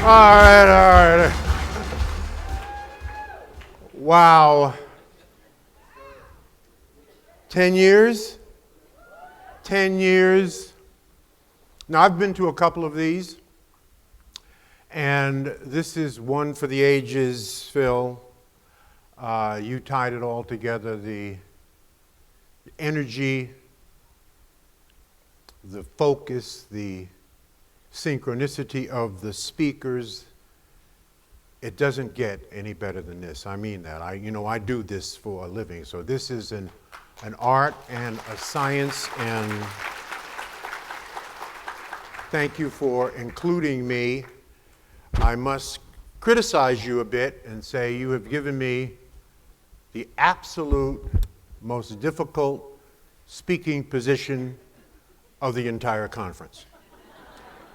All right. Wow. 10 years? 10 years. Now, I've been to a couple of these, and this is one for the ages, Phil. You tied it all together, the energy, the focus, the synchronicity of the speakers. It doesn't get any better than this. I mean that. I do this for a living. So this is an art and a science, and thank you for including me. I must criticize you a bit and say you have given me the absolute most difficult speaking position of the entire conference.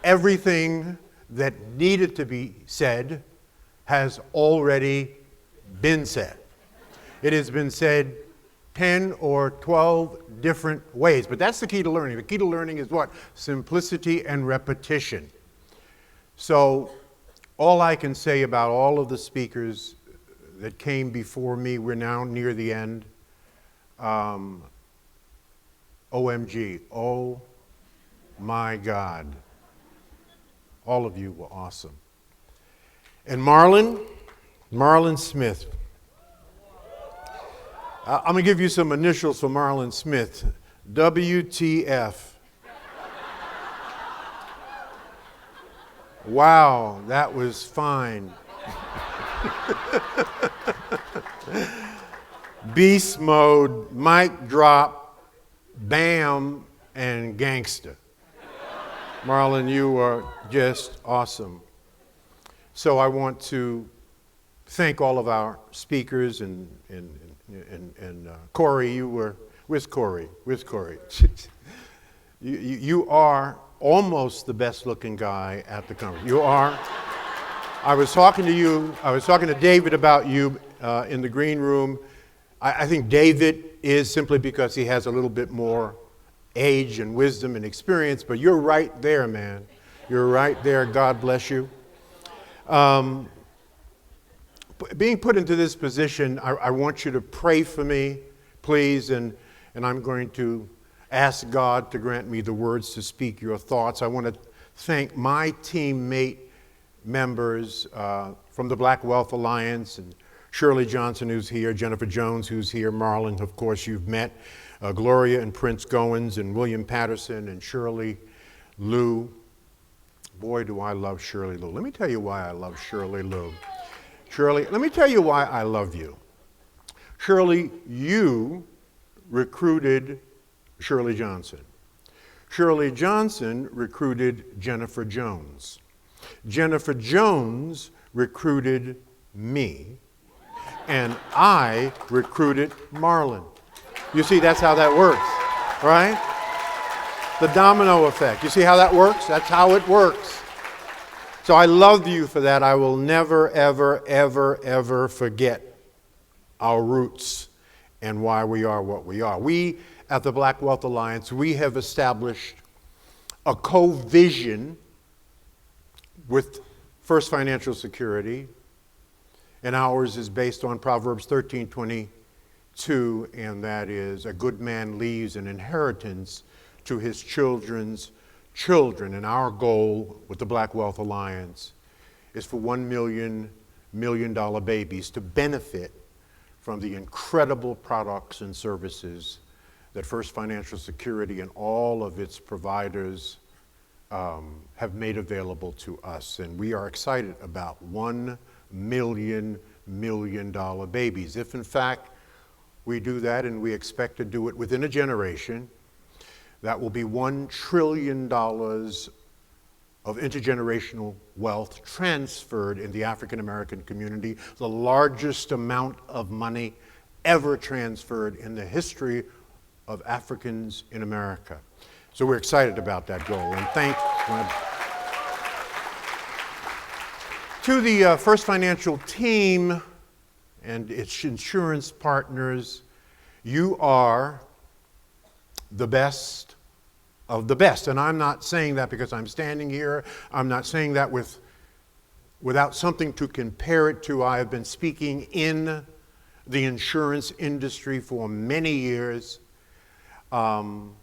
Everything that needed to be said has already been said. It has been said 10 or 12 different ways, but that's the key to learning. The key to learning is what? Simplicity and repetition. So all I can say about all of the speakers that came before me, we're now near the end. OMG, oh my God. All of you were awesome. And Marlon Smith. I'm going to give you some initials for Marlon Smith. WTF. Wow, that was fine. Beast mode, mic drop, bam, and gangster. Marlon, you are just awesome. So I want to thank all of our speakers and Corey, where's Corey? You are almost the best looking guy at the conference. You are. I was talking to David about you in the green room. I think David is simply because he has a little bit more age and wisdom and experience, but you're right there, man. You're right there. God bless you. Being put into this position, I want you to pray for me, please, and I'm going to ask God to grant me the words to speak your thoughts. I want to thank my teammate members from the Black Wealth Alliance, and Shirley Johnson, who's here, Jennifer Jones, who's here, Marlon, of course, you've met, Gloria and Prince Goins, and William Patterson, and Shirley Lou. Boy, do I love Shirley Lou. Let me tell you why I love Shirley Lou. Shirley, let me tell you why I love you. Shirley, you recruited Shirley Johnson. Shirley Johnson recruited Jennifer Jones. Jennifer Jones recruited me, and I recruited Marlon. You see, that's how that works, right? The domino effect. You see how that works? That's how it works. So I love you for that. I will never, ever, ever, ever forget our roots and why we are what we are. We at the Black Wealth Alliance, we have established a co-vision with First Financial Security, and ours is based on Proverbs 13:22, and that is, a good man leaves an inheritance to his children's children. And our goal with the Black Wealth Alliance is for 1 million million-dollar babies to benefit from the incredible products and services that First Financial Security and all of its providers have made available to us. And we are excited about 1 million million-dollar babies. If in fact we do that, and we expect to do it within a generation, that will be $1 trillion of intergenerational wealth transferred in the African American community, the largest amount of money ever transferred in the history of Africans in America. So we're excited about that goal. And to the First Financial team and its insurance partners, you are the best of the best. And I'm not saying that because I'm standing here. I'm not saying that with without something to compare it to. I have been speaking in the insurance industry for many years, and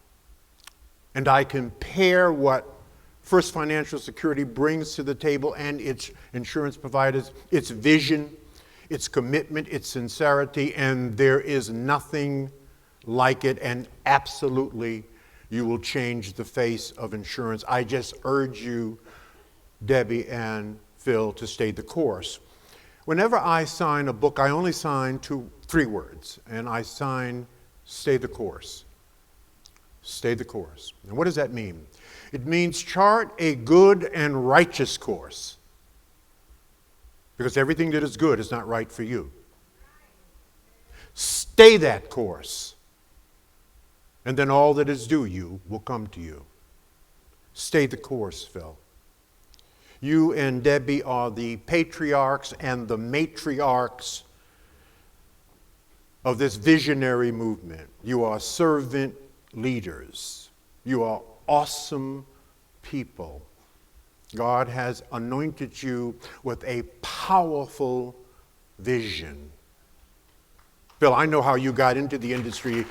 I compare what First Financial Security brings to the table and its insurance providers, its vision, its commitment, its sincerity, and there is nothing like it, and absolutely you will change the face of insurance. I just urge you, Debbie and Phil, to stay the course. Whenever I sign a book, I only sign three words, and I sign stay the course. Stay the course. And what does that mean? It means chart a good and righteous course, because everything that is good is not right for you. Stay that course, and then all that is due you will come to you. Stay the course, Phil. You and Debbie are the patriarchs and the matriarchs of this visionary movement. You are servant leaders. You are awesome people. God has anointed you with a powerful vision. Phil, I know how you got into the industry.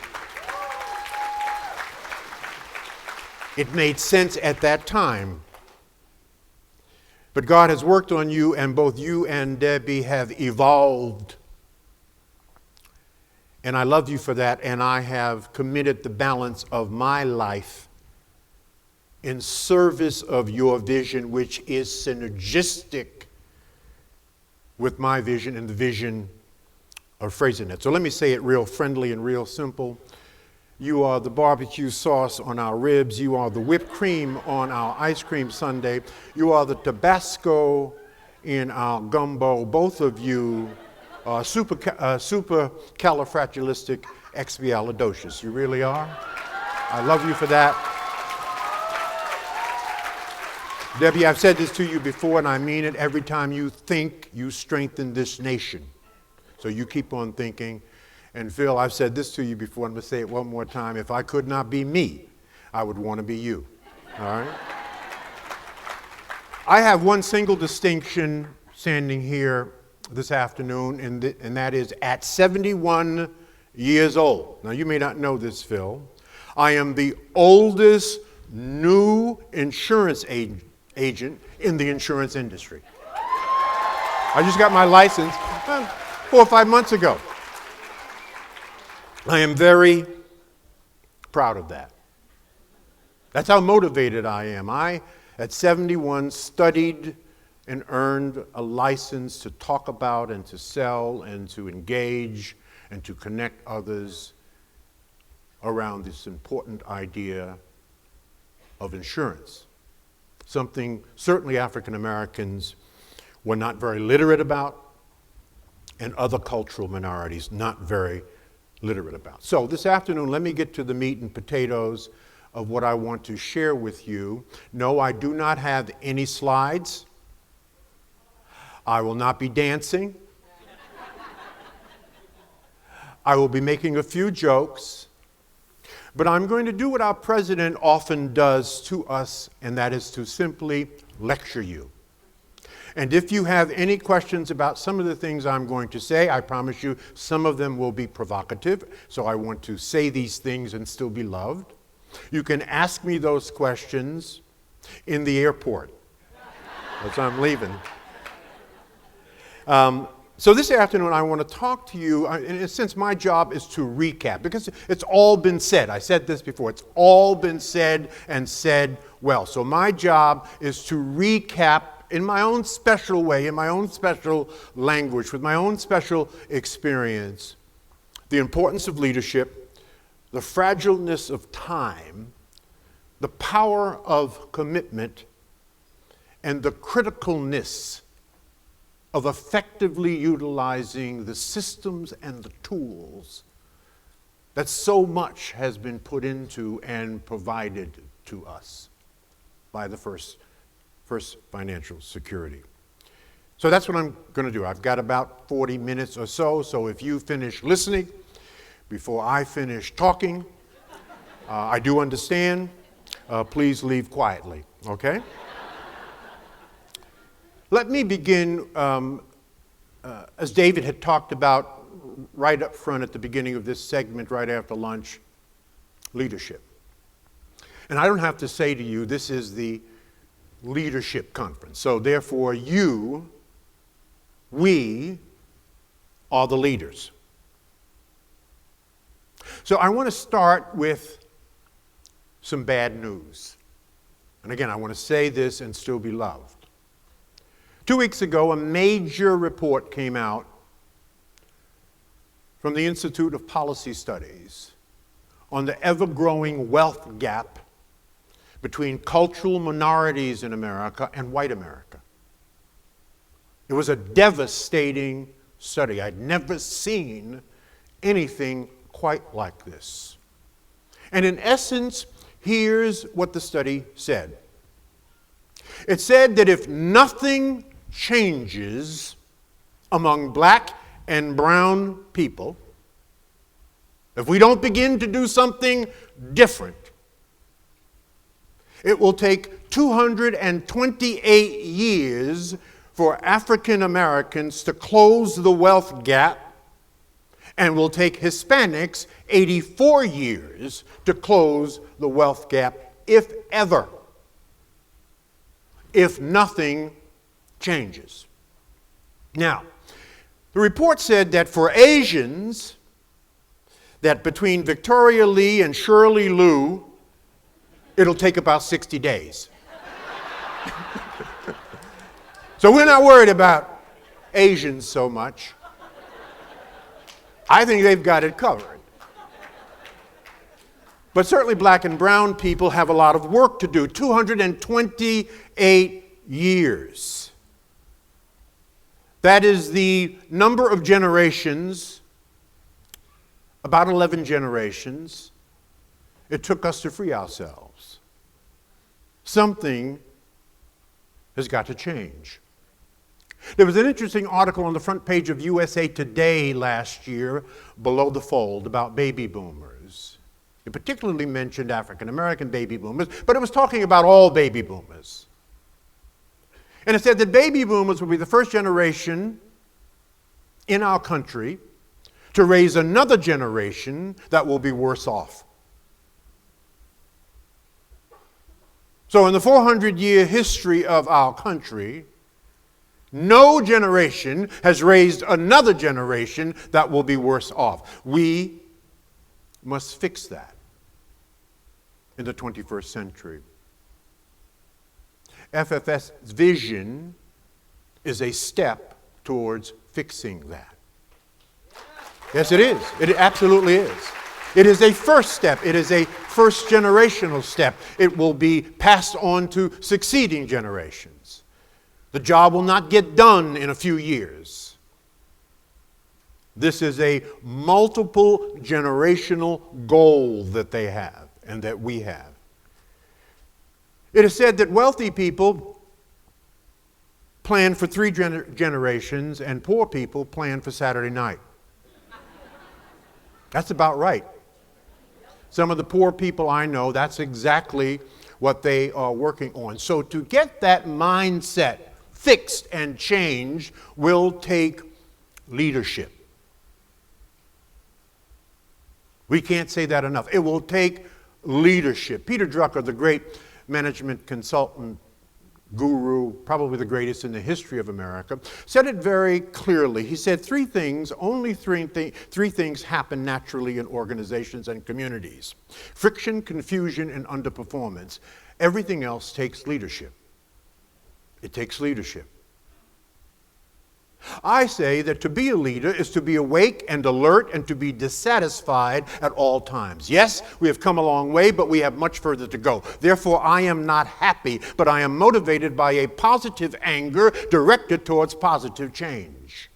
It made sense at that time. But God has worked on you, and both you and Debbie have evolved. And I love you for that, and I have committed the balance of my life in service of your vision, which is synergistic with my vision and the vision of FraserNet. So let me say it real friendly and real simple. You are the barbecue sauce on our ribs. You are the whipped cream on our ice cream sundae. You are the Tabasco in our gumbo. Both of you are supercalifragilisticexpialidocious. You really are. I love you for that. Debbie, I've said this to you before, and I mean it. Every time you think, you strengthen this nation. So you keep on thinking. And Phil, I've said this to you before, I'm going to say it one more time. If I could not be me, I would want to be you. All right? I have one single distinction standing here this afternoon, and that is at 71 years old. Now, you may not know this, Phil. I am the oldest new insurance agent in the insurance industry. I just got my license 4 or 5 months ago. I am very proud of that. That's how motivated I am. I, at 71, studied and earned a license to talk about and to sell and to engage and to connect others around this important idea of insurance. Something certainly African Americans were not very literate about, and other cultural minorities not very literate about. So this afternoon, let me get to the meat and potatoes of what I want to share with you. No, I do not have any slides. I will not be dancing. I will be making a few jokes, but I'm going to do what our president often does to us, and that is to simply lecture you. And if you have any questions about some of the things I'm going to say, I promise you some of them will be provocative, so I want to say these things and still be loved. You can ask me those questions in the airport as I'm leaving. So this afternoon I want to talk to you, and since my job is to recap, because it's all been said. I said this before. It's all been said and said well. So my job is to recap in my own special way, in my own special language, with my own special experience, the importance of leadership, the fragileness of time, the power of commitment, and the criticalness of effectively utilizing the systems and the tools that so much has been put into and provided to us by the First Financial Security. So that's what I'm going to do. I've got about 40 minutes or so, so if you finish listening before I finish talking, I do understand. Please leave quietly, okay? Let me begin, as David had talked about right up front at the beginning of this segment, right after lunch, leadership. And I don't have to say to you, this is the leadership conference. So therefore, we are the leaders. So I want to start with some bad news. And again, I want to say this and still be loved. 2 weeks ago, a major report came out from the Institute of Policy Studies on the ever-growing wealth gap between cultural minorities in America and white America. It was a devastating study. I'd never seen anything quite like this. And in essence, here's what the study said. It said that if nothing changes among black and brown people, if we don't begin to do something different, it will take 228 years for African Americans to close the wealth gap, and will take Hispanics 84 years to close the wealth gap, if ever, if nothing changes. Now, the report said that for Asians, that between Victoria Lee and Shirley Lou, it'll take about 60 days. So we're not worried about Asians so much. I think they've got it covered. But certainly black and brown people have a lot of work to do. 228 years. That is the number of generations, about 11 generations, it took us to free ourselves. Something has got to change. There was an interesting article on the front page of USA Today last year, below the fold, about baby boomers. It particularly mentioned African American baby boomers, but it was talking about all baby boomers. And it said that baby boomers will be the first generation in our country to raise another generation that will be worse off. So in the 400-year history of our country, no generation has raised another generation that will be worse off. We must fix that in the 21st century. FFS's vision is a step towards fixing that. Yes, it is. It absolutely is. It is a first step. It is a first generational step. It will be passed on to succeeding generations. The job will not get done in a few years. This is a multiple generational goal that they have and that we have. It is said that wealthy people plan for 3 generations and poor people plan for Saturday night. That's about right. Some of the poor people I know, that's exactly what they are working on. So to get that mindset fixed and changed will take leadership. We can't say that enough. It will take leadership. Peter Drucker, the great management consultant guru, probably the greatest in the history of America, said it very clearly. He said only three things happen naturally in organizations and communities: friction, confusion, and underperformance. Everything else takes leadership. It takes leadership. I say that to be a leader is to be awake and alert and to be dissatisfied at all times. Yes, we have come a long way, but we have much further to go. Therefore, I am not happy, but I am motivated by a positive anger directed towards positive change.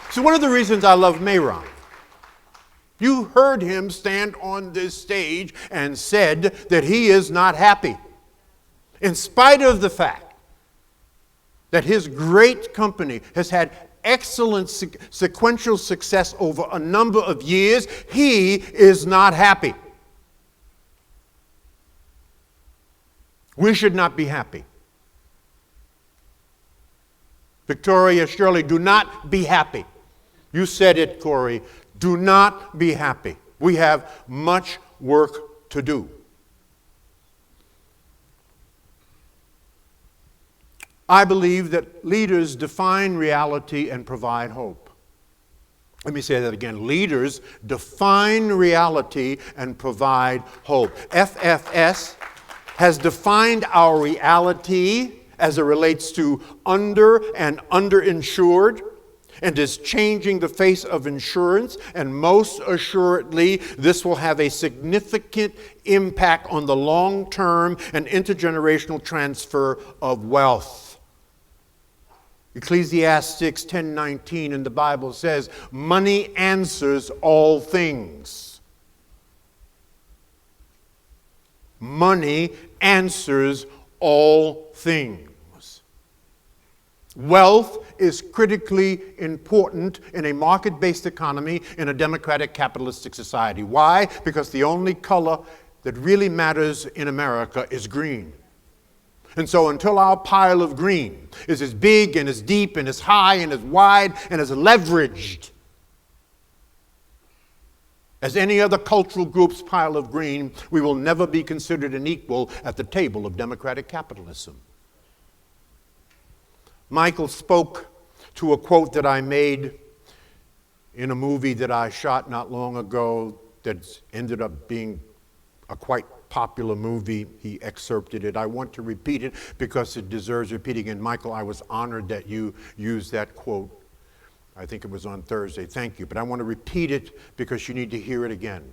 So one of the reasons I love Mayron, you heard him stand on this stage and said that he is not happy, in spite of the fact that his great company has had excellent sequential success over a number of years. He is not happy. We should not be happy. Victoria, Shirley, do not be happy. You said it, Corey. Do not be happy. We have much work to do. I believe that leaders define reality and provide hope. Let me say that again. Leaders define reality and provide hope. FFS has defined our reality as it relates to under and underinsured, and is changing the face of insurance, and most assuredly this will have a significant impact on the long-term and intergenerational transfer of wealth. Ecclesiastes 10:19 in the Bible says, money answers all things. Money answers all things. Wealth is critically important in a market-based economy in a democratic capitalistic society. Why? Because the only color that really matters in America is green. And so until our pile of green is as big and as deep and as high and as wide and as leveraged as any other cultural group's pile of green, we will never be considered an equal at the table of democratic capitalism. Michael spoke to a quote that I made in a movie that I shot not long ago that ended up being a quite popular movie. He excerpted it. I want to repeat it because it deserves repeating. And Michael, I was honored that you used that quote. I think it was on Thursday. Thank you. But I want to repeat it because you need to hear it again.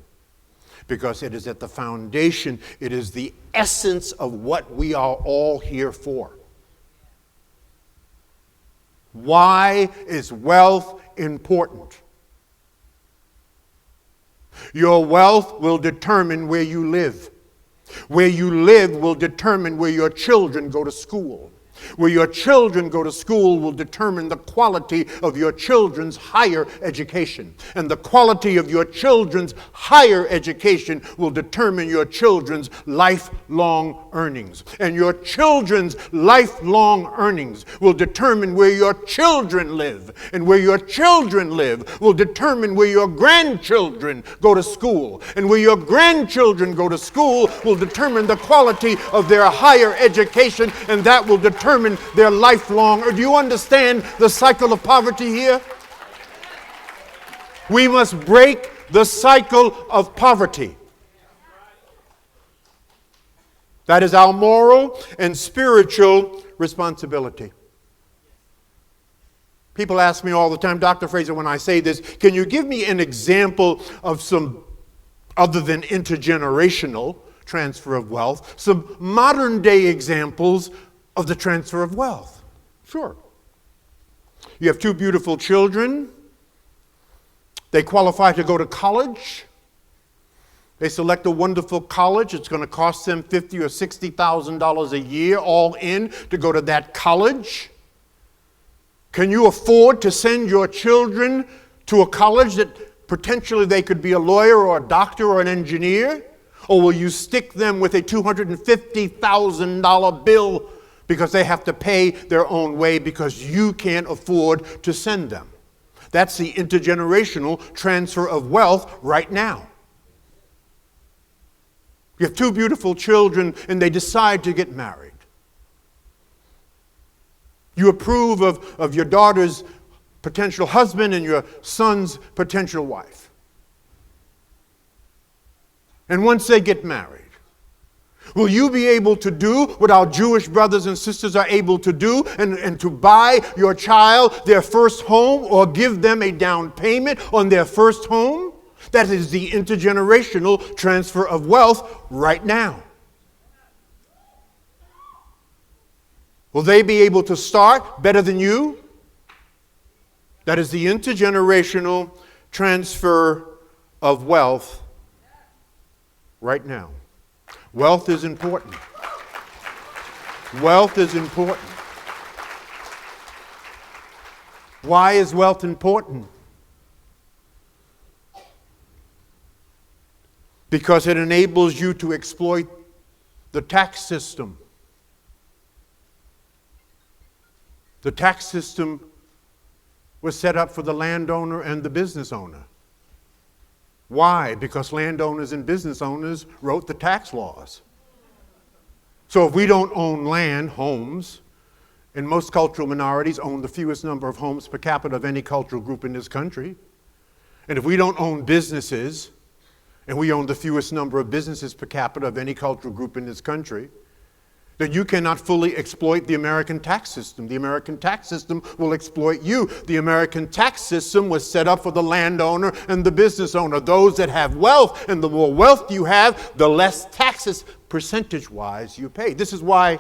Because it is at the foundation, it is the essence of what we are all here for. Why is wealth important? Your wealth will determine where you live. Where you live will determine where your children go to school. Where your children go to school will determine the quality of your children's higher education. And the quality of your children's higher education will determine your children's lifelong earnings. And your children's lifelong earnings will determine where your children live. And where your children live will determine where your grandchildren go to school. And where your grandchildren go to school will determine the quality of their higher education, and that will determine their lifelong. Or do you understand the cycle of poverty here? We must break the cycle of poverty. That is our moral and spiritual responsibility. People ask me all the time, Dr. Fraser, when I say this, can you give me an example of some other than intergenerational transfer of wealth, some modern day examples of the transfer of wealth? Sure. You have two beautiful children. They qualify to go to college. They select a wonderful college. It's going to cost them $50,000 or $60,000 a year all in to go to that college. Can you afford to send your children to a college that potentially they could be a lawyer or a doctor or an engineer? Or will you stick them with a $250,000 bill because they have to pay their own way because you can't afford to send them? That's the intergenerational transfer of wealth right now. You have two beautiful children and they decide to get married. You approve of your daughter's potential husband and your son's potential wife. And once they get married, will you be able to do what our Jewish brothers and sisters are able to do and to buy your child their first home or give them a down payment on their first home? That is the intergenerational transfer of wealth right now. Will they be able to start better than you? That is the intergenerational transfer of wealth right now. Wealth is important. Wealth is important. Why is wealth important? Because it enables you to exploit the tax system. The tax system was set up for the landowner and the business owner. Why? Because landowners and business owners wrote the tax laws. So if we don't own land, homes, and most cultural minorities own the fewest number of homes per capita of any cultural group in this country, and if we don't own businesses, and we own the fewest number of businesses per capita of any cultural group in this country, then you cannot fully exploit the American tax system. The American tax system will exploit you. The American tax system was set up for the landowner and the business owner, those that have wealth, and the more wealth you have, the less taxes percentage-wise you pay. This is why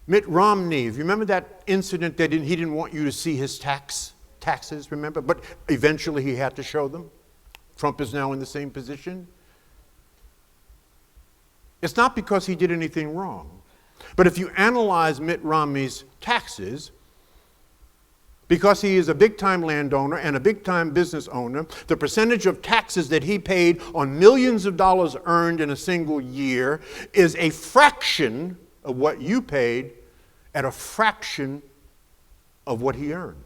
Mitt Romney, if you remember that incident that he didn't want you to see his taxes, remember? But eventually he had to show them. Trump is now in the same position. It's not because he did anything wrong. But if you analyze Mitt Romney's taxes, because he is a big-time landowner and a big-time business owner, the percentage of taxes that he paid on millions of dollars earned in a single year is a fraction of what you paid at a fraction of what he earned.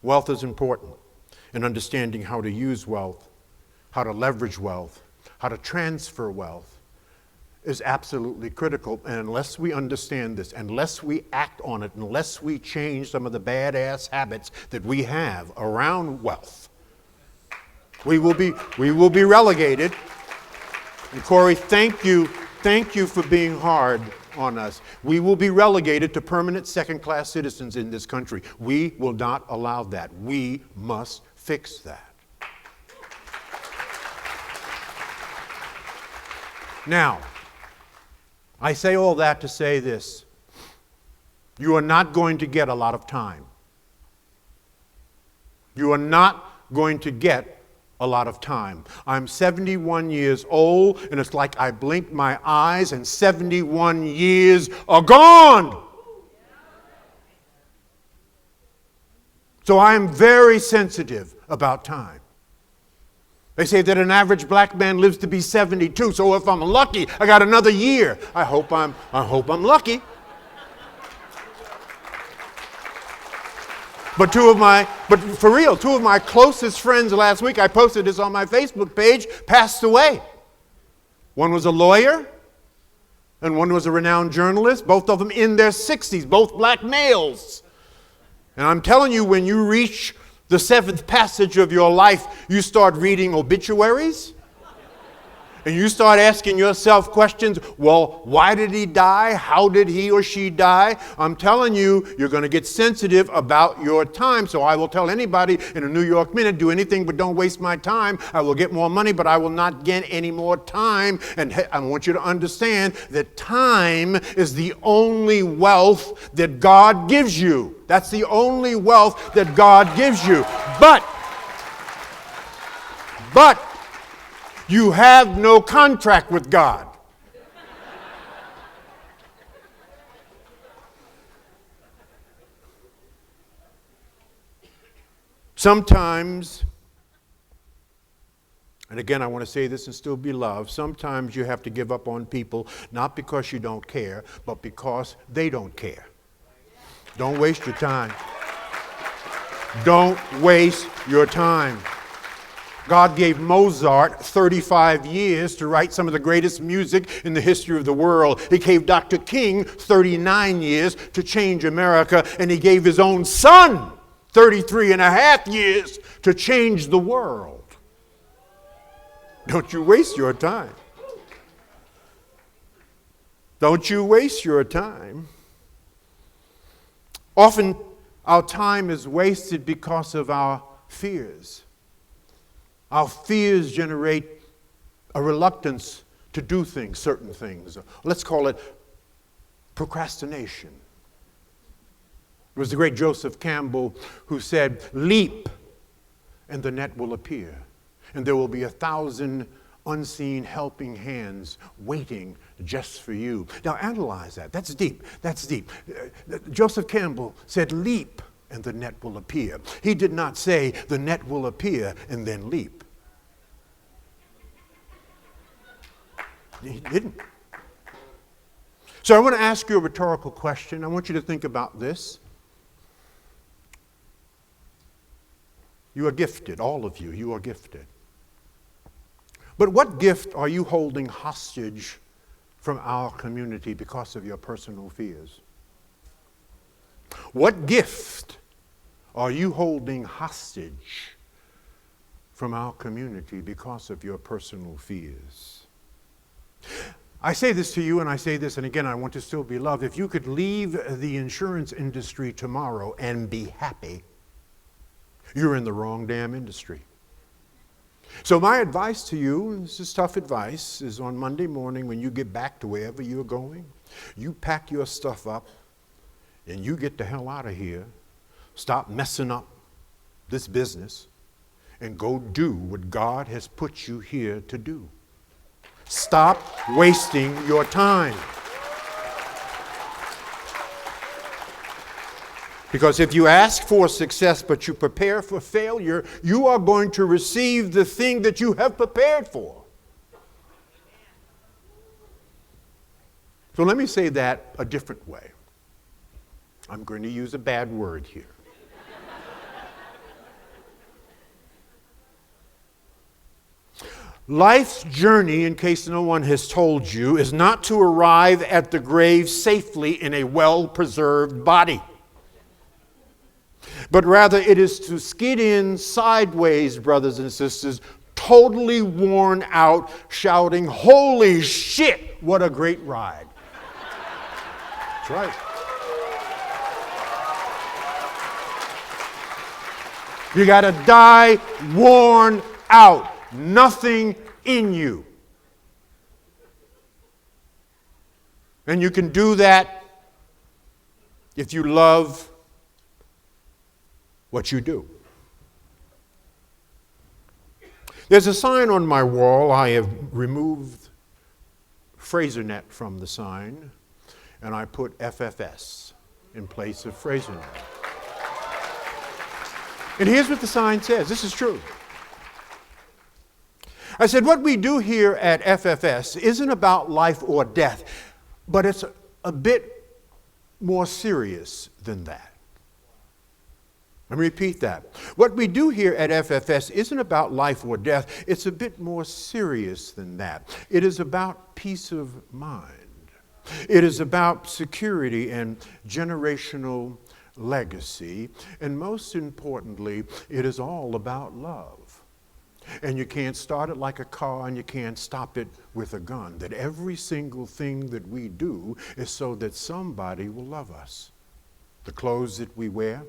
Wealth is important, and understanding how to use wealth, how to leverage wealth, how to transfer wealth is absolutely critical. And unless we understand this, unless we act on it, unless we change some of the badass habits that we have around wealth, we will be relegated. And Corey, thank you for being hard on us. We will be relegated to permanent second-class citizens in this country. We will not allow that. We must fix that. Now, I say all that to say this. You are not going to get a lot of time. You are not going to get a lot of time. I'm 71 years old, and it's like I blinked my eyes and 71 years are gone. So I am very sensitive about time. They say that an average black man lives to be 72, so if I'm lucky, I got another year. I hope I'm lucky. But for real, two of my closest friends last week, I posted this on my Facebook page, passed away. One was a lawyer, and one was a renowned journalist, both of them in their 60s, both black males. And I'm telling you, when you reach the seventh passage of your life, you start reading obituaries, and you start asking yourself questions. Well, why did he die? How did he or she die? I'm telling you, you're going to get sensitive about your time. So I will tell anybody in a New York Minute, do anything but don't waste my time. I will get more money, but I will not get any more time. And I want you to understand that time is the only wealth that God gives you. That's the only wealth that God gives you. But you have no contract with God. Sometimes, and again I want to say this and still be loved, sometimes you have to give up on people, not because you don't care, but because they don't care. Don't waste your time. Don't waste your time. God gave Mozart 35 years to write some of the greatest music in the history of the world. He gave Dr. King 39 years to change America, and he gave his own son 33 and a half years to change the world. Don't you waste your time. Don't you waste your time. Often our time is wasted because of our fears. Our fears generate a reluctance to do things, certain things. Let's call it procrastination. It was the great Joseph Campbell who said, "Leap, and the net will appear, and there will be 1,000 unseen helping hands waiting just for you." Now analyze that. That's deep. That's deep. Joseph Campbell said, "Leap, and the net will appear." He did not say the net will appear and then leap. He didn't. So I want to ask you a rhetorical question. I want you to think about this. You are gifted, all of you. You are gifted. But what gift are you holding hostage from our community because of your personal fears? What gift are you holding hostage from our community because of your personal fears? I say this to you, and I say this, and again, I want to still be loved. If you could leave the insurance industry tomorrow and be happy, you're in the wrong damn industry. So my advice to you, and this is tough advice, is on Monday morning when you get back to wherever you're going, you pack your stuff up and you get the hell out of here. Stop messing up this business and go do what God has put you here to do. Stop wasting your time. Because if you ask for success but you prepare for failure, you are going to receive the thing that you have prepared for. So let me say that a different way. I'm going to use a bad word here. Life's journey, in case no one has told you, is not to arrive at the grave safely in a well-preserved body. But rather it is to skid in sideways, brothers and sisters, totally worn out, shouting, "Holy shit, what a great ride." That's right. You got to die worn out. Nothing in you. And you can do that if you love what you do. There's a sign on my wall. I have removed FraserNet from the sign, and I put FFS in place of FraserNet. And here's what the sign says. This is true. I said, what we do here at FFS isn't about life or death, but it's a bit more serious than that. Let me repeat that. What we do here at FFS isn't about life or death. It's a bit more serious than that. It is about peace of mind. It is about security and generational legacy. And most importantly, it is all about love. And you can't start it like a car and you can't stop it with a gun. That every single thing that we do is so that somebody will love us. The clothes that we wear,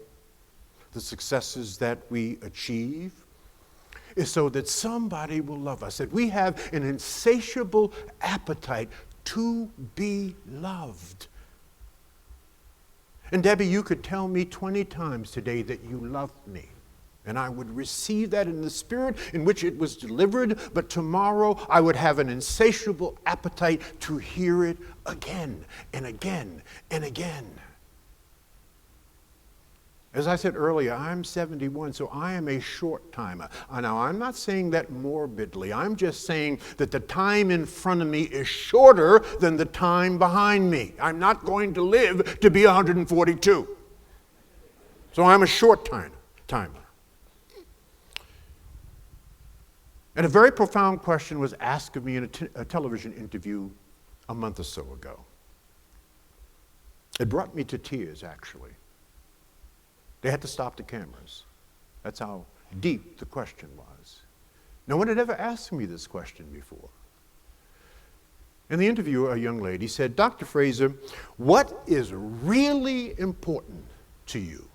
the successes that we achieve, is so that somebody will love us. That we have an insatiable appetite to be loved. And Debbie, you could tell me 20 times today that you love me. And I would receive that in the spirit in which it was delivered, but tomorrow I would have an insatiable appetite to hear it again and again and again. As I said earlier, I'm 71, so I am a short timer. Now, I'm not saying that morbidly. I'm just saying that the time in front of me is shorter than the time behind me. I'm not going to live to be 142. So I'm a short timer. And a very profound question was asked of me in a television interview a month or so ago. It brought me to tears, actually. They had to stop the cameras. That's how deep the question was. No one had ever asked me this question before. In the interview, a young lady said, "Dr. Fraser, what is really important to you?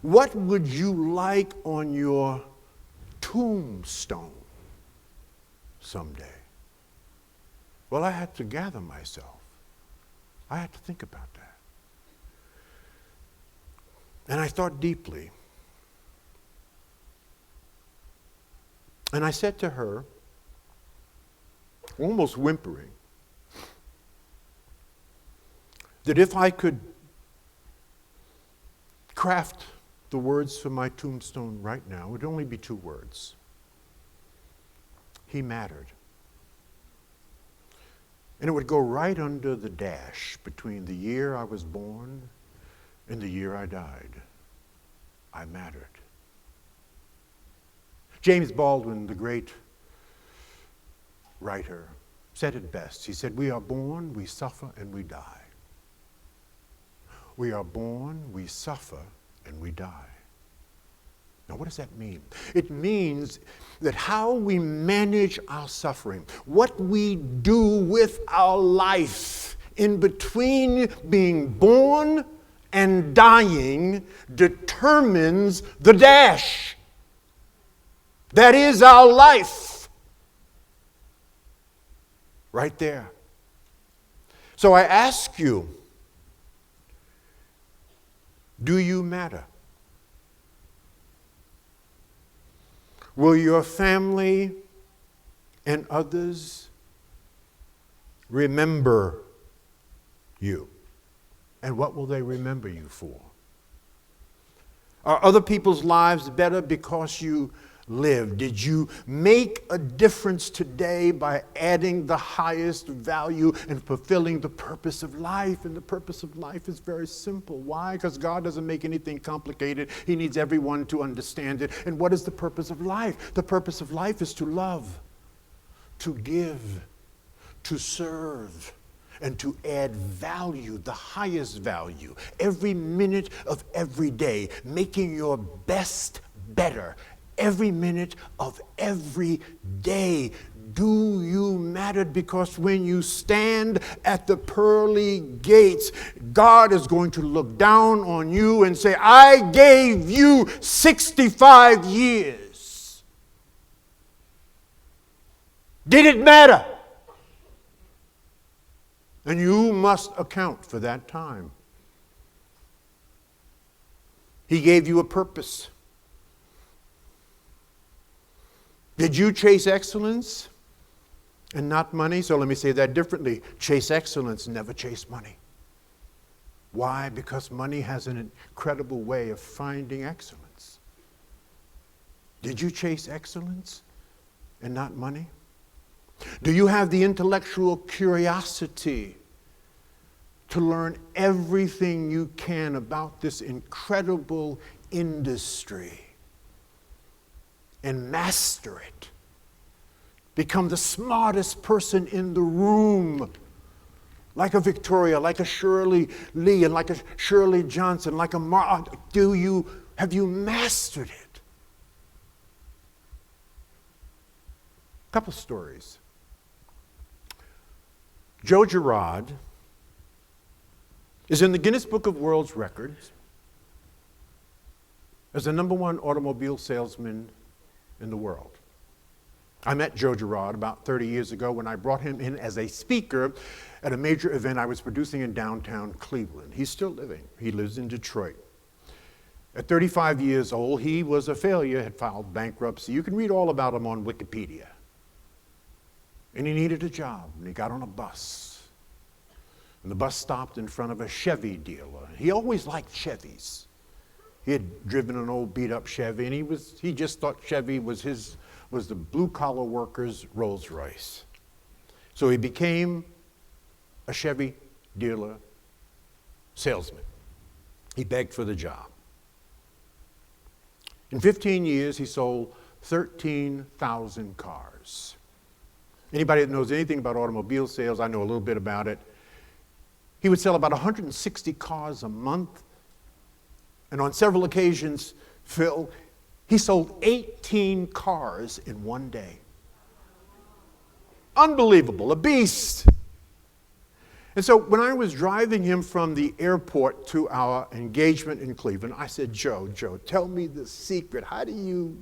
What would you like on your tombstone someday?" Well, I had to gather myself. I had to think about that. And I thought deeply. And I said to her, almost whimpering, that if I could craft the words for my tombstone right now, it would only be 2 words. He mattered. And it would go right under the dash between the year I was born and the year I died. I mattered. James Baldwin, the great writer, said it best. He said, "We are born, we suffer, and we die. We are born, we suffer, and we die." Now, what does that mean? It means that how we manage our suffering, what we do with our life in between being born and dying determines the dash. That is our life. Right there. So I ask you, do you matter? Will your family and others remember you? And what will they remember you for? Are other people's lives better because you lived? Did you make a difference today by adding the highest value and fulfilling the purpose of life? And the purpose of life is very simple. Why? Because God doesn't make anything complicated. He needs everyone to understand it. And what is the purpose of life? The purpose of life is to love, to give, to serve, and to add value, the highest value, every minute of every day, making your best better. Every minute of every day. Do you matter? Because when you stand at the pearly gates, God is going to look down on you and say, "I gave you 65 years. Did it matter?" And you must account for that time. He gave you a purpose. Did you chase excellence and not money? So let me say that differently. Chase excellence, never chase money. Why? Because money has an incredible way of finding excellence. Did you chase excellence and not money? Do you have the intellectual curiosity to learn everything you can about this incredible industry and master it? Become the smartest person in the room, like a Victoria, like a Shirley Lee, and like a Shirley Johnson, like a have you mastered it? A couple stories. Joe Girard is in the Guinness Book of World Records as the #1 automobile salesman in the world. I met Joe Girard about 30 years ago when I brought him in as a speaker at a major event I was producing in downtown Cleveland. He's still living. He lives in Detroit. At 35 years old, he was a failure, had filed bankruptcy. You can read all about him on Wikipedia. And he needed a job, and he got on a bus. And the bus stopped in front of a Chevy dealer. He always liked Chevys. He had driven an old beat-up Chevy, and he just thought Chevy was the blue-collar worker's Rolls Royce. So he became a Chevy dealer salesman. He begged for the job. In 15 years, he sold 13,000 cars. Anybody that knows anything about automobile sales, I know a little bit about it. He would sell about 160 cars a month. And on several occasions, Phil, he sold 18 cars in one day. Unbelievable, a beast. And so when I was driving him from the airport to our engagement in Cleveland, I said, Joe, tell me the secret. How do you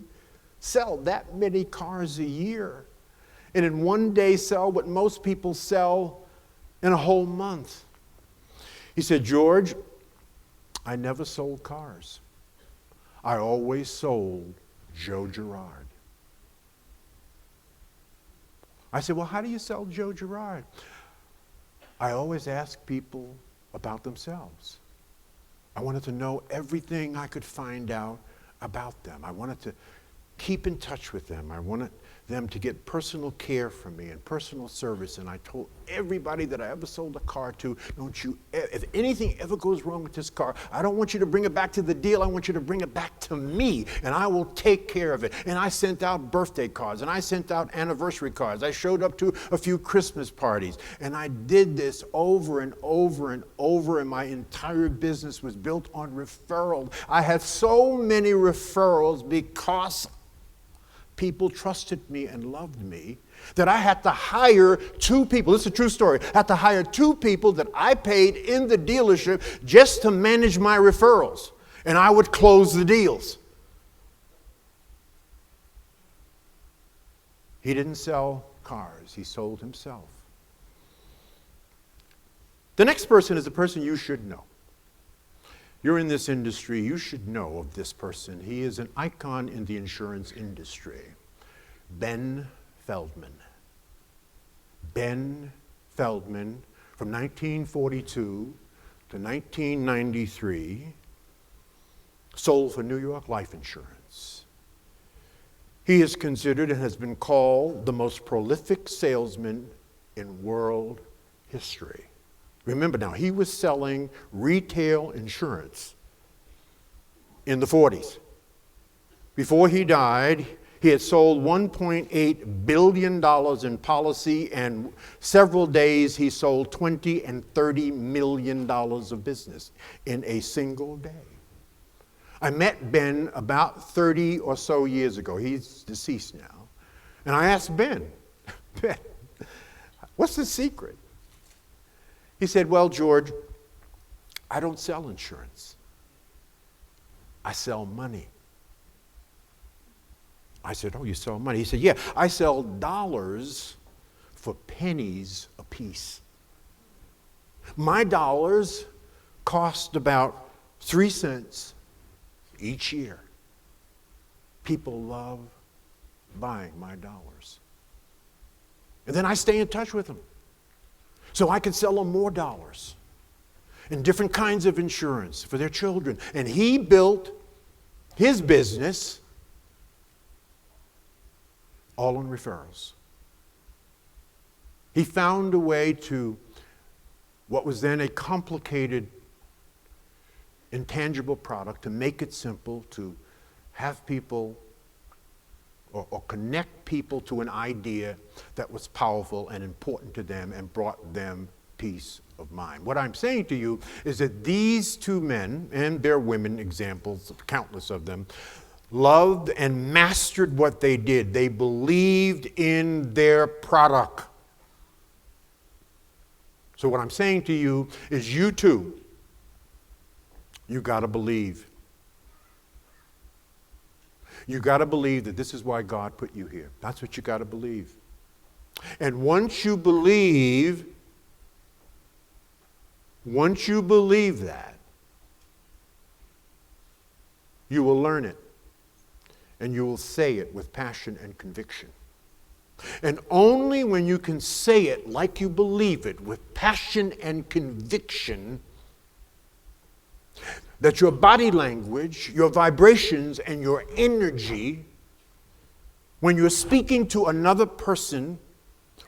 sell that many cars a year? And in one day sell what most people sell in a whole month. He said, George, I never sold cars. I always sold Joe Girard. I said, well, how do you sell Joe Girard? I always ask people about themselves. I wanted to know everything I could find out about them. I wanted to keep in touch with them. I wanted them to get personal care from me and personal service. And I told everybody that I ever sold a car to, don't you, if anything ever goes wrong with this car, I don't want you to bring it back to the deal. I want you to bring it back to me, and I will take care of it. And I sent out birthday cards, and I sent out anniversary cards. I showed up to a few Christmas parties, and I did this over and over and over, and my entire business was built on referrals. I had so many referrals because people trusted me and loved me that I had to hire 2 people. This is a true story. I had to hire 2 people that I paid in the dealership just to manage my referrals. And I would close the deals. He didn't sell cars. He sold himself. The next person is a person you should know. You're in this industry, you should know of this person. He is an icon in the insurance industry. Ben Feldman. Ben Feldman, from 1942 to 1993, sold for New York Life Insurance. He is considered and has been called the most prolific salesman in world history. Remember now, he was selling retail insurance in the 40s. Before he died, he had sold $1.8 billion in policy, and several days he sold $20 and $30 million of business in a single day. I met Ben about 30 or so years ago. He's deceased now. And I asked Ben, what's the secret? He said, well, George, I don't sell insurance. I sell money. I said, oh, you sell money? He said, yeah, I sell dollars for pennies apiece. My dollars cost about 3 cents each year. People love buying my dollars. And then I stay in touch with them, so I can sell them more dollars and different kinds of insurance for their children. And he built his business all on referrals. He found a way to what was then a complicated, intangible product, to make it simple, to have people or connect people to an idea that was powerful and important to them and brought them peace of mind. What I'm saying to you is that these 2 men, and their women, examples, countless of them, loved and mastered what they did. They believed in their product. So what I'm saying to you is, you too, you got to believe. You got to believe that this is why God put you here. That's what you got to believe. And once you believe that, you will learn it. And you will say it with passion and conviction. And only when you can say it like you believe it, with passion and conviction, that your body language, your vibrations, and your energy, when you're speaking to another person,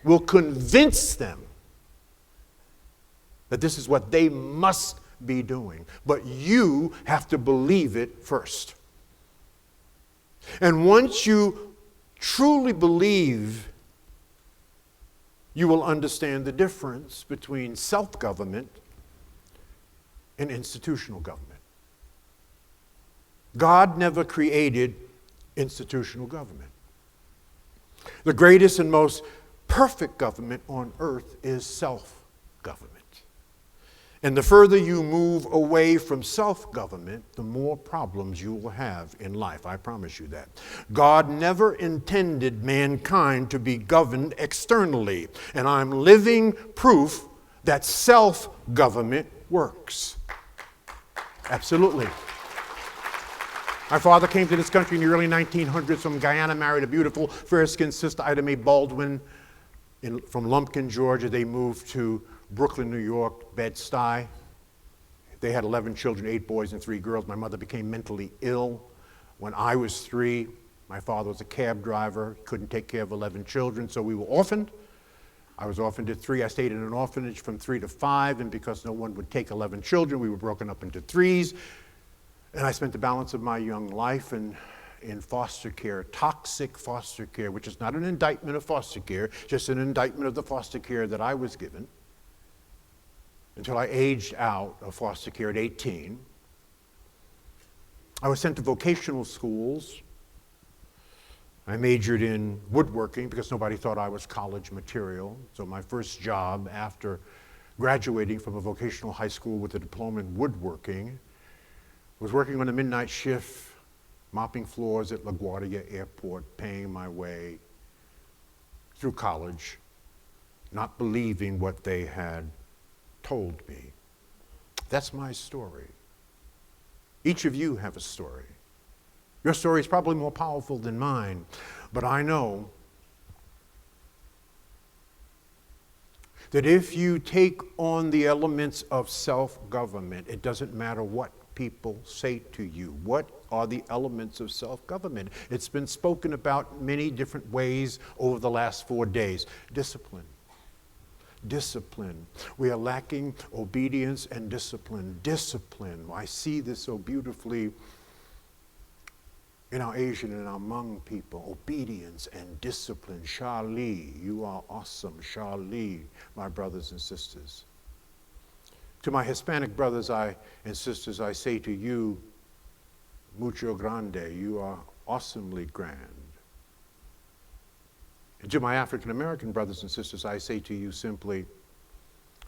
will convince them that this is what they must be doing. But you have to believe it first. And once you truly believe, you will understand the difference between self-government and institutional government. God never created institutional government. The greatest and most perfect government on earth is self-government. And the further you move away from self-government, the more problems you will have in life. I promise you that. God never intended mankind to be governed externally. And I'm living proof that self-government works. Absolutely. My father came to this country in the early 1900s from Guyana, married a beautiful, fair-skinned sister, Ida Mae Baldwin, from Lumpkin, Georgia. They moved to Brooklyn, New York, Bed-Stuy. They had 11 children, 8 boys and 3 girls. My mother became mentally ill when I was 3. My father was a cab driver, couldn't take care of 11 children, so we were orphaned. I was orphaned at 3. I stayed in an orphanage from 3 to 5, and because no one would take 11 children, we were broken up into 3s. And I spent the balance of my young life in foster care, toxic foster care, which is not an indictment of foster care, just an indictment of the foster care that I was given, until I aged out of foster care at 18. I was sent to vocational schools. I majored in woodworking because nobody thought I was college material. So my first job after graduating from a vocational high school with a diploma in woodworking was working on a midnight shift, mopping floors at LaGuardia Airport, paying my way through college, not believing what they had told me. That's my story. Each of you have a story. Your story is probably more powerful than mine, but I know that if you take on the elements of self-government, it doesn't matter what people say to you. What are the elements of self-government? It's been spoken about many different ways over the last 4 days. Discipline. Discipline. We are lacking obedience and discipline. Discipline. I see this so beautifully in our Asian and our Hmong people. Obedience and discipline. Charlie, you are awesome. Charlie, my brothers and sisters. To my Hispanic brothers and sisters, I say to you, mucho grande, you are awesomely grand. And to my African American brothers and sisters, I say to you simply,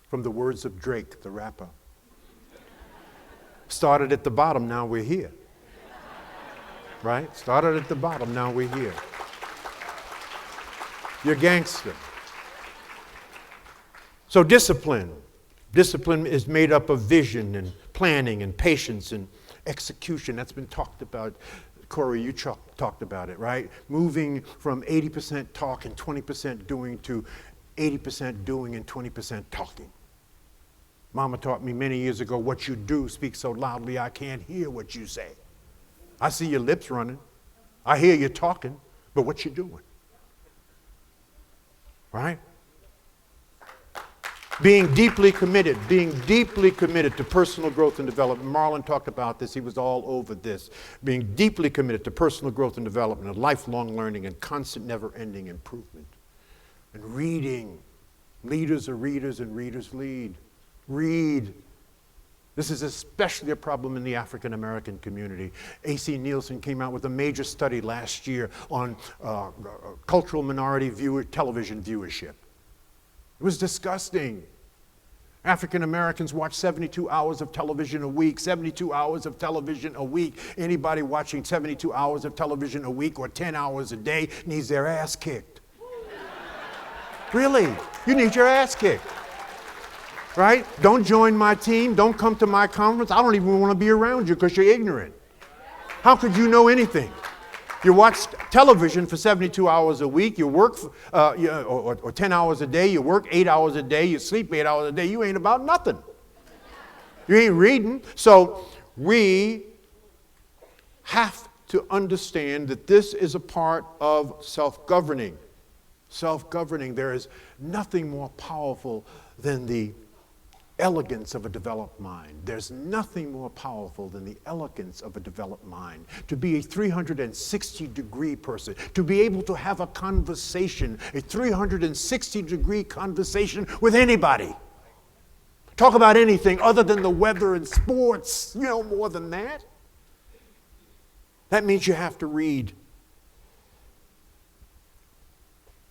from the words of Drake, the rapper, started at the bottom, now we're here. Right? Started at the bottom, now we're here. You're gangster. So discipline. Discipline is made up of vision and planning and patience and execution. That's been talked about. Corey, you talked about it, right? Moving from 80% talk and 20% doing to 80% doing and 20% talking. Mama taught me many years ago, what you do speaks so loudly I can't hear what you say. I see your lips running. I hear you talking, but what you doing? Right? Being deeply committed to personal growth and development. Marlon talked about this. He was all over this. Being deeply committed to personal growth and development and lifelong learning and constant never-ending improvement. And reading. Leaders are readers and readers lead. Read. This is especially a problem in the African American community. A.C. Nielsen came out with a major study last year on cultural minority television viewership. It was disgusting. African Americans watch 72 hours of television a week. 72 hours of television a week. Anybody watching 72 hours of television a week or 10 hours a day needs their ass kicked. Really, you need your ass kicked. Right? Don't join my team. Don't come to my conference. I don't even want to be around you because you're ignorant. How could you know anything? You watch television for 72 hours a week. You work or 10 hours a day. You work 8 hours a day. You sleep 8 hours a day. You ain't about nothing. You ain't reading. So we have to understand that this is a part of self-governing. Self-governing. There is nothing more powerful than the elegance of a developed mind. There's nothing more powerful than the elegance of a developed mind. To be a 360-degree person, to be able to have a conversation, a 360-degree conversation with anybody. Talk about anything other than the weather and sports, more than that. That means you have to read.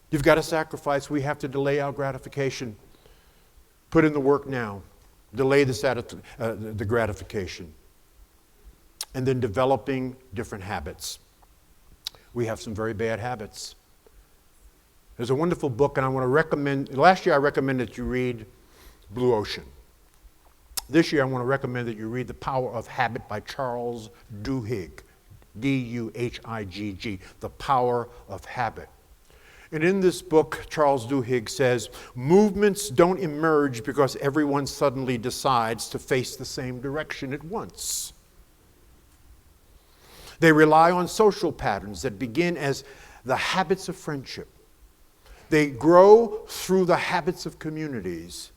You've got to sacrifice. We have to delay our gratification. Put in the work now. Delay the gratification. And then developing different habits. We have some very bad habits. There's a wonderful book, and I want to recommend. Last year I recommended that you read Blue Ocean. This year I want to recommend that you read The Power of Habit by Charles Duhigg. D-U-H-I-G-G. The Power of Habit. And in this book, Charles Duhigg says, movements don't emerge because everyone suddenly decides to face the same direction at once. They rely on social patterns that begin as the habits of friendship. They grow through the habits of communities,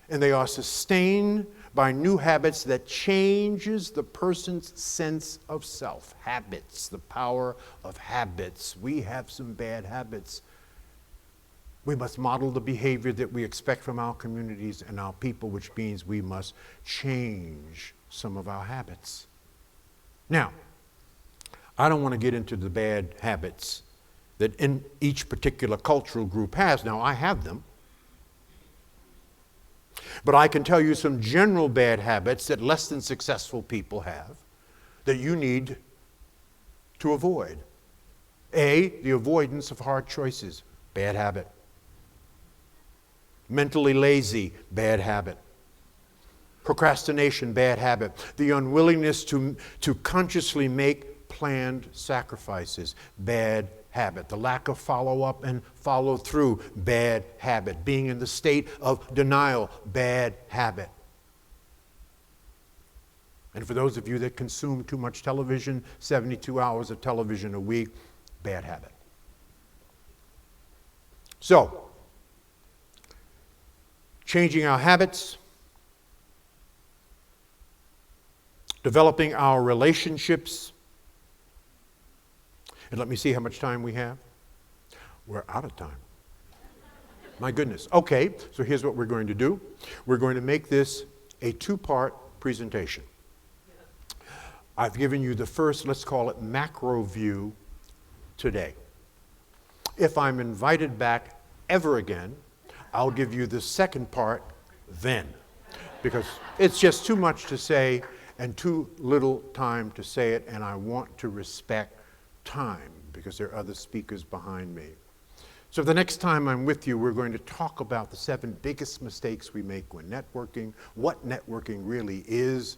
and they are sustained by new habits that changes the person's sense of self. Habits, the power of habits. We have some bad habits. We must model the behavior that we expect from our communities and our people, which means we must change some of our habits. Now, I don't want to get into the bad habits that in each particular cultural group has. Now, I have them. But I can tell you some general bad habits that less than successful people have that you need to avoid. A, the avoidance of hard choices, bad habit. Mentally lazy, bad habit. Procrastination, bad habit. The unwillingness to consciously make planned sacrifices, bad habit. The lack of follow-up and follow-through, bad habit. Being in the state of denial, bad habit. And for those of you that consume too much television, 72 hours of television a week, bad habit. So, changing our habits, developing our relationships. And let me see how much time we have. We're out of time. My goodness. Okay, so here's what we're going to do. We're going to make this a two-part presentation. I've given you the first, let's call it macro view today. If I'm invited back ever again, I'll give you the second part then, because it's just too much to say and too little time to say it, and I want to respect time because there are other speakers behind me. So the next time I'm with you, we're going to talk about the 7 biggest mistakes we make when networking, what networking really is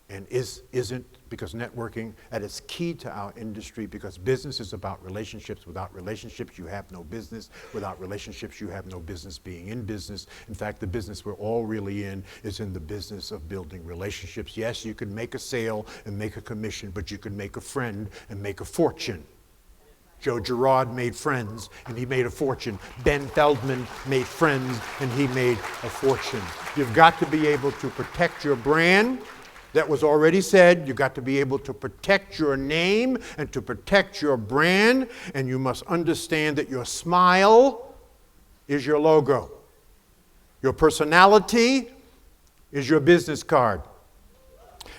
and isn't, because networking at its key to our industry, because business is about relationships. Without relationships, you have no business. Without relationships, you have no business being in business. In fact, the business we're all really in is in the business of building relationships. Yes, you can make a sale and make a commission, but you can make a friend and make a fortune. Joe Girard made friends and he made a fortune. Ben Feldman made friends and he made a fortune. You've got to be able to protect your brand. That was already said. You've got to be able to protect your name and to protect your brand, and you must understand that your smile is your logo. Your personality is your business card.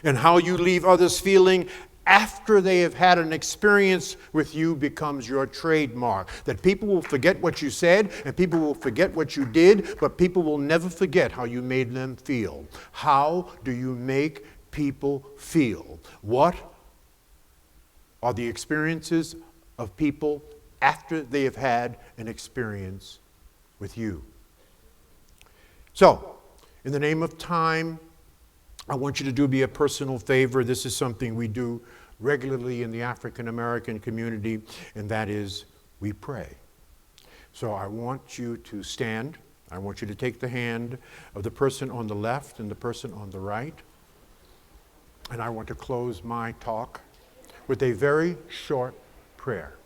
And how you leave others feeling after they have had an experience with you becomes your trademark. That people will forget what you said and people will forget what you did, but people will never forget how you made them feel. How do you make people feel? What are the experiences of people after they have had an experience with you? So, in the name of time, I want you to do me a personal favor. This is something we do regularly in the African American community, and that is we pray. So I want you to stand. I want you to take the hand of the person on the left and the person on the right. And I want to close my talk with a very short prayer.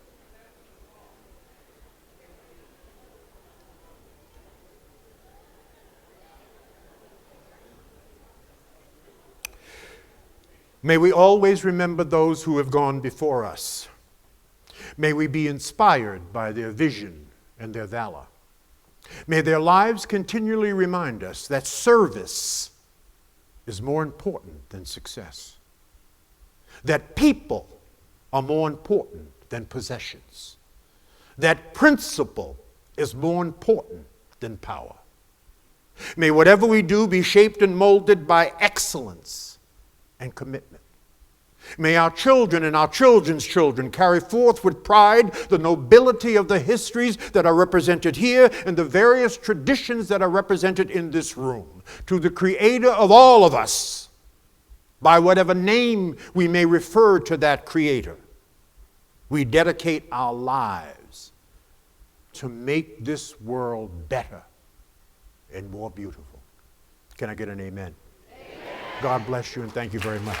May we always remember those who have gone before us. May we be inspired by their vision and their valor. May their lives continually remind us that service is more important than success. That people are more important than possessions. That principle is more important than power. May whatever we do be shaped and molded by excellence and commitment. May our children and our children's children carry forth with pride the nobility of the histories that are represented here and the various traditions that are represented in this room. To the Creator of all of us, by whatever name we may refer to that Creator, we dedicate our lives to make this world better and more beautiful. Can I get an amen? Amen. God bless you and thank you very much.